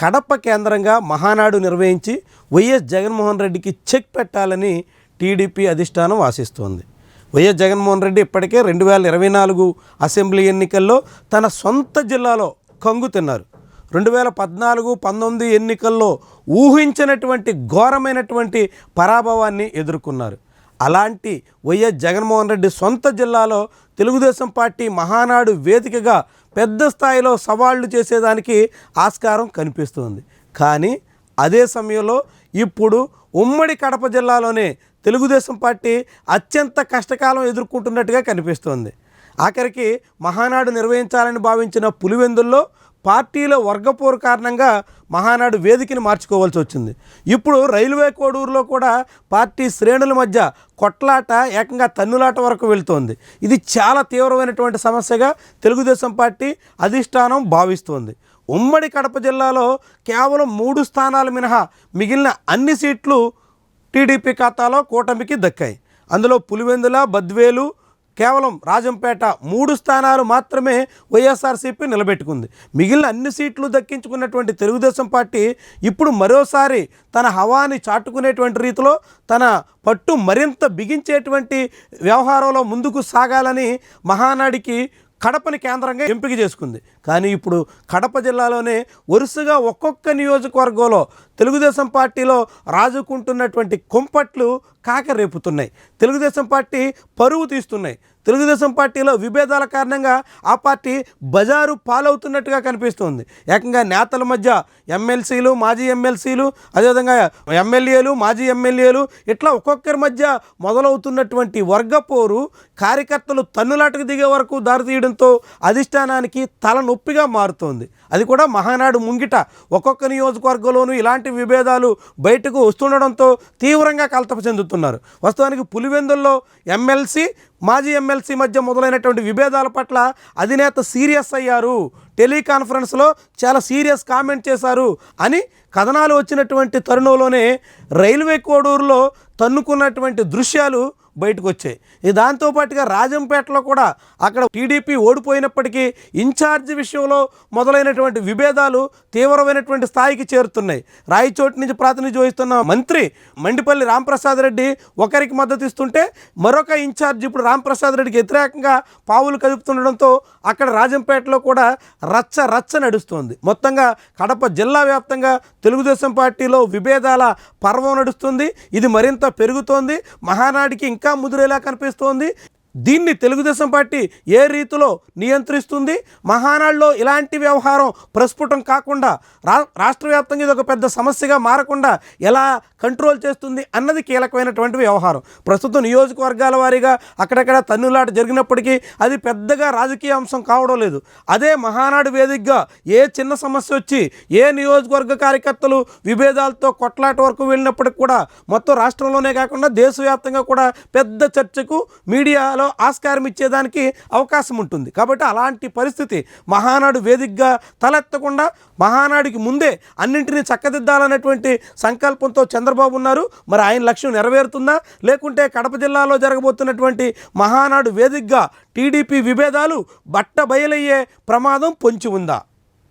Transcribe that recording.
కడప కేంద్రంగా మహానాడు నిర్వహించి వైఎస్ జగన్మోహన్ రెడ్డికి చెక్ పెట్టాలని టీడీపీ అధిష్టానం ఆశిస్తోంది. వైఎస్ జగన్మోహన్ రెడ్డి ఇప్పటికే 2024 అసెంబ్లీ ఎన్నికల్లో తన సొంత జిల్లాలో కంగు తిన్నారు. 2014-19 ఎన్నికల్లో ఊహించినటువంటి ఘోరమైనటువంటి పరాభవాన్ని ఎదుర్కొన్నారు. అలాంటి వైఎస్ జగన్మోహన్ రెడ్డి సొంత జిల్లాలో తెలుగుదేశం పార్టీ మహానాడు వేదికగా పెద్ద స్థాయిలో సవాళ్లు చేసేదానికి ఆస్కారం కనిపిస్తుంది. కానీ అదే సమయంలో ఇప్పుడు ఉమ్మడి కడప జిల్లాలోనే తెలుగుదేశం పార్టీ అత్యంత కష్టకాలం ఎదుర్కొంటున్నట్టుగా కనిపిస్తోంది. ఆఖరికి మహానాడు నిర్వహించాలని భావించిన పులివెందుల్లో పార్టీల వర్గపోరు కారణంగా మహానాడు వేదికని మార్చుకోవాల్సి వచ్చింది. ఇప్పుడు రైల్వే కోడూరులో కూడా పార్టీ శ్రేణుల మధ్య కొట్లాట ఏకంగా తన్నులాట వరకు వెళుతోంది. ఇది చాలా తీవ్రమైనటువంటి సమస్యగా తెలుగుదేశం పార్టీ అధిష్టానం భావిస్తోంది. ఉమ్మడి కడప జిల్లాలో కేవలం 3 స్థానాలు మినహా మిగిలిన అన్ని సీట్లు టీడీపీ ఖాతాలో కూటమికి దక్కాయి. అందులో పులివెందుల, బద్వేలు, కేవలం రాజంపేట 3 స్థానాలు మాత్రమే వైఎస్ఆర్సీపీ నిలబెట్టుకుంది. మిగిలిన అన్ని సీట్లు దక్కించుకున్నటువంటి తెలుగుదేశం పార్టీ ఇప్పుడు మరోసారి తన హవాని చాటుకునేటువంటి రీతిలో తన పట్టు మరింత బిగించేటువంటి వ్యవహారంలో ముందుకు సాగాలని మహానాడికి కడపని కేంద్రంగా ఎంపిక చేసుకుంది. కానీ ఇప్పుడు కడప జిల్లాలోనే వరుసగా ఒక్కొక్క నియోజకవర్గంలో తెలుగుదేశం పార్టీలో రాజుకుంటున్నటువంటి కుంపట్లు కాకరేపుతున్నాయి. తెలుగుదేశం పార్టీ పరువు తీస్తున్నాయి. తెలుగుదేశం పార్టీలో విభేదాల కారణంగా ఆ పార్టీ బజారు పాలవుతున్నట్టుగా కనిపిస్తుంది. ఏకంగా నేతల మధ్య ఎమ్మెల్సీలు, మాజీ ఎమ్మెల్సీలు, అదేవిధంగా ఎమ్మెల్యేలు, మాజీ ఎమ్మెల్యేలు ఇట్లా ఒక్కొక్కరి మధ్య మొదలవుతున్నటువంటి వర్గపోరు కార్యకర్తలు తన్నులాటకు దిగే వరకు దారితీయడంతో అధిష్టానానికి తలనొప్పిగా మారుతోంది. అది కూడా మహానాడు ముంగిట ఒక్కొక్క నియోజకవర్గంలోనూ ఇలాంటి విభేదాలు బయటకు వస్తుండడంతో తీవ్రంగా కలతప చెందుతున్నారు. వాస్తవానికి పులివెందుల్లో ఎమ్మెల్సీ, మాజీ ఎమ్మెల్సీ మధ్య మొదలైనటువంటి విభేదాల పట్ల అధినేత సీరియస్ అయ్యారు, టెలికాన్ఫరెన్స్లో చాలా సీరియస్ కామెంట్ చేశారు అని కథనాలు వచ్చినటువంటి తరుణంలోనే రైల్వే కోడూరులో తన్నుకున్నటువంటి దృశ్యాలు బయటకు వచ్చాయి. దాంతోపాటుగా రాజంపేటలో కూడా అక్కడ టీడీపీ ఓడిపోయినప్పటికీ ఇన్ఛార్జి విషయంలో మొదలైనటువంటి విభేదాలు తీవ్రమైనటువంటి స్థాయికి చేరుతున్నాయి. రాయచోటి నుంచి ప్రాతినిధ్యం వహిస్తున్న మంత్రి మండిపల్లి రాంప్రసాద్ రెడ్డి ఒకరికి మద్దతు ఇస్తుంటే మరొక ఇన్ఛార్జి ఇప్పుడు రాంప్రసాద్ రెడ్డికి వ్యతిరేకంగా పావులు కదుపుతుండడంతో అక్కడ రాజంపేటలో కూడా రచ్చ నడుస్తోంది. మొత్తంగా కడప జిల్లా వ్యాప్తంగా తెలుగుదేశం పార్టీలో విభేదాల పర్వం నడుస్తుంది. ఇది మరింత పెరుగుతోంది. మహానాడికి ఇంకా ముదిరేలా కనిపిస్తోంది. దీన్ని తెలుగుదేశం పార్టీ ఏ రీతిలో నియంత్రిస్తుంది, మహానాడులో ఇలాంటి వ్యవహారం ప్రస్ఫుటం కాకుండా రాష్ట్ర వ్యాప్తంగా ఇది ఒక పెద్ద సమస్యగా మారకుండా ఎలా కంట్రోల్ చేస్తుంది అన్నది కీలకమైనటువంటి వ్యవహారం. ప్రస్తుతం నియోజకవర్గాల వారీగా అక్కడక్కడ తన్నులాట జరిగినప్పటికీ అది పెద్దగా రాజకీయ అంశం కావడం లేదు. అదే మహానాడు వేదికగా ఏ చిన్న సమస్య వచ్చి ఏ నియోజకవర్గ కార్యకర్తలు విభేదాలతో కొట్లాట వరకు వెళ్ళినప్పటికి కూడా మొత్తం రాష్ట్రంలోనే కాకుండా దేశవ్యాప్తంగా కూడా పెద్ద చర్చకు మీడియాలో ఆస్కారం ఇచ్చేదానికి అవకాశం ఉంటుంది. కాబట్టి అలాంటి పరిస్థితి మహానాడు వేదికగా తలెత్తకుండా మహానాడికి ముందే అన్నింటినీ చక్కదిద్దాలనేటువంటి సంకల్పంతో చంద్రబాబు ఉన్నారు. మరి ఆయన లక్ష్యం నెరవేరుతుందా, లేకుంటే కడప జిల్లాలో జరగబోతున్నటువంటి మహానాడు వేదికగా టీడీపీ విభేదాలు బట్టబయలయ్యే ప్రమాదం పొంచి ఉందా?